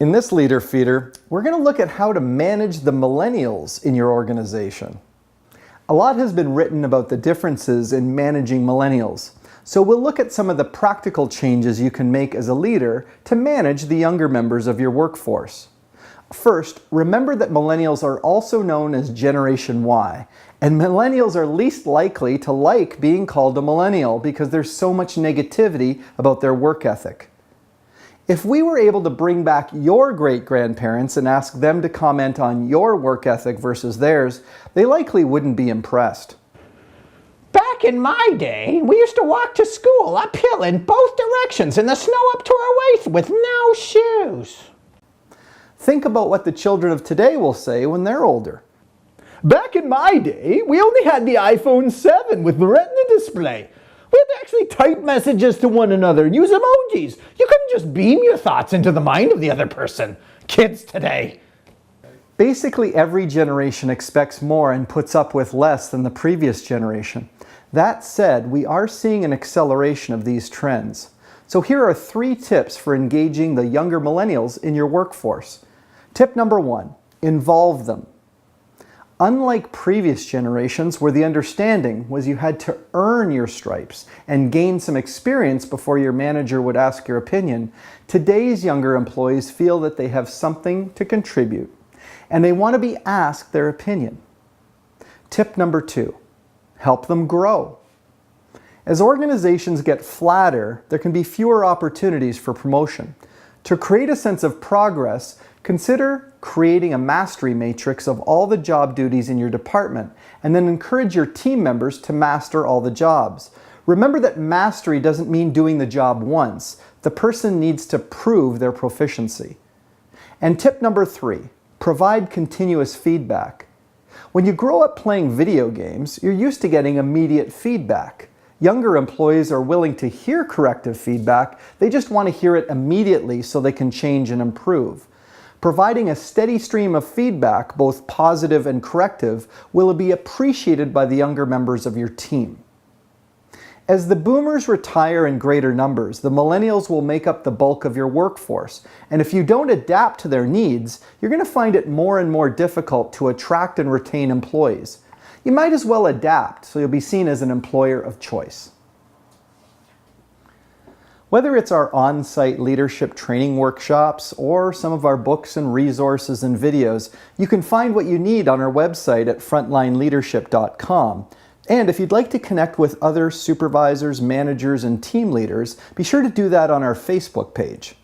In this Leader Feeder, we're going to look at how to manage the millennials in your organization. A lot has been written about the differences in managing millennials, so we'll look at some of the practical changes you can make as a leader to manage the younger members of your workforce. First, remember that millennials are also known as Generation Y, and millennials are least likely to like being called a millennial because there's so much negativity about their work ethic. If we were able to bring back your great-grandparents and ask them to comment on your work ethic versus theirs, they likely wouldn't be impressed. Back in my day, we used to walk to school uphill in both directions in the snow up to our waist with no shoes. Think about what the children of today will say when they're older. Back in my day, we only had the iPhone 7 with the Retina display. We had to actually type messages to one another and use emojis. You couldn't just beam your thoughts into the mind of the other person. Kids today. Basically, every generation expects more and puts up with less than the previous generation. That said, we are seeing an acceleration of these trends. So here are 3 tips for engaging the younger millennials in your workforce. Tip number 1, involve them. Unlike previous generations where the understanding was you had to earn your stripes and gain some experience before your manager would ask your opinion, today's younger employees feel that they have something to contribute and they want to be asked their opinion. Tip number 2, help them grow. As organizations get flatter, there can be fewer opportunities for promotion. To create a sense of progress, consider creating a mastery matrix of all the job duties in your department and then encourage your team members to master all the jobs. Remember that mastery doesn't mean doing the job once. The person needs to prove their proficiency. And tip number 3, provide continuous feedback. When you grow up playing video games, you're used to getting immediate feedback. Younger employees are willing to hear corrective feedback, they just want to hear it immediately so they can change and improve. Providing a steady stream of feedback, both positive and corrective, will be appreciated by the younger members of your team. As the boomers retire in greater numbers, the millennials will make up the bulk of your workforce, and if you don't adapt to their needs, you're going to find it more and more difficult to attract and retain employees. You might as well adapt so you'll be seen as an employer of choice. Whether it's our on-site leadership training workshops or some of our books and resources and videos, you can find what you need on our website at frontlineleadership.com. And if you'd like to connect with other supervisors, managers, and team leaders, be sure to do that on our Facebook page.